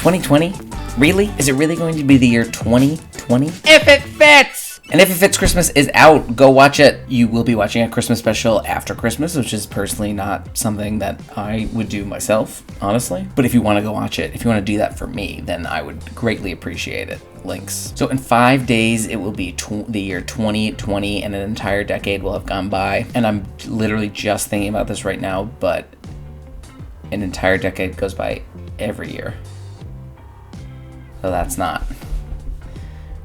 2020? Really? Is it really going to be the year 2020? If it fits! And If It Fits Christmas is out. Go watch it. You will be watching a Christmas special after Christmas, which is personally not something that I would do myself, honestly. But if you want to go watch it, if you want to do that for me, then I would greatly appreciate it. Links. So in 5 days, it will be the year 2020, and an entire decade will have gone by. And I'm literally just thinking about this right now, but an entire decade goes by every year. So that's not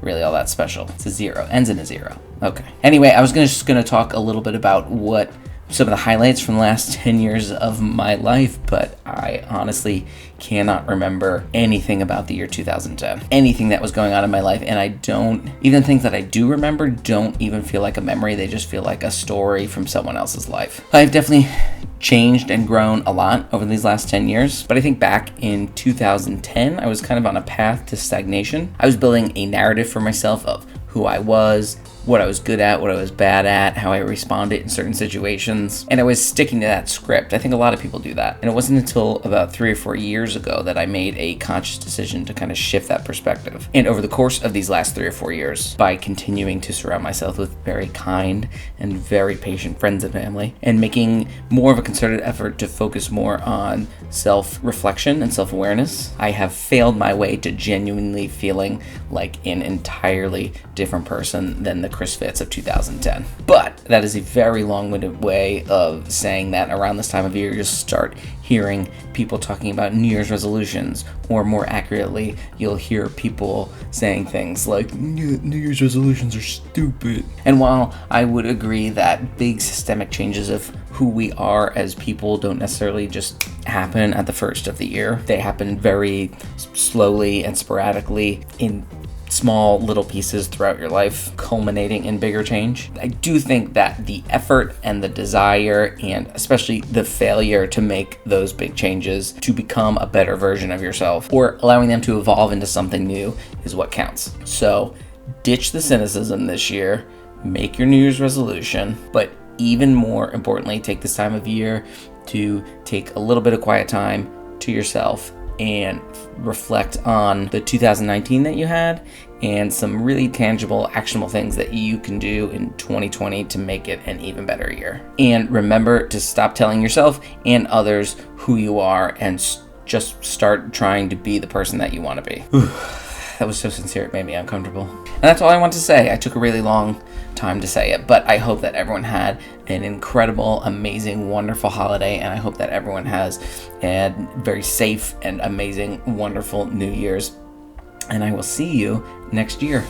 really all that special. It's a zero. Ends in a zero. Okay. Anyway, I was just gonna talk a little bit about what some of the highlights from the last 10 years of my life, but I honestly cannot remember anything about the year 2010. Anything that was going on in my life, and I don't even things that I do remember don't even feel like a memory. They just feel like a story from someone else's life. I've definitely changed and grown a lot over these last 10 years, but I think back in 2010, I was kind of on a path to stagnation. I was building a narrative for myself of who I was, what I was good at, what I was bad at, how I responded in certain situations, and I was sticking to that script. I think a lot of people do that. And it wasn't until about 3 or 4 years ago that I made a conscious decision to kind of shift that perspective. And over the course of these last 3 or 4 years, by continuing to surround myself with very kind and very patient friends and family, and making more of a concerted effort to focus more on self-reflection and self-awareness, I have failed my way to genuinely feeling like an entirely different person than the Chris Fitz of 2010. But that is a very long-winded way of saying that around this time of year, you just start hearing people talking about New Year's resolutions, or more accurately, you'll hear people saying things like, New Year's resolutions are stupid. And while I would agree that big systemic changes of who we are as people don't necessarily just happen at the first of the year, they happen very slowly and sporadically in small little pieces throughout your life, culminating in bigger change. I do think that the effort and the desire, and especially the failure to make those big changes to become a better version of yourself, or allowing them to evolve into something new, is what counts. So ditch the cynicism this year, make your New Year's resolution, but even more importantly, take this time of year to take a little bit of quiet time to yourself and reflect on the 2019 that you had and some really tangible, actionable things that you can do in 2020 to make it an even better year. And remember to stop telling yourself and others who you are and just start trying to be the person that you want to be. That was so sincere, it made me uncomfortable. And that's all I want to say. I took a really long time to say it, but I hope that everyone had an incredible, amazing, wonderful holiday, and I hope that everyone has a very safe and amazing, wonderful New Year's. And I will see you next year.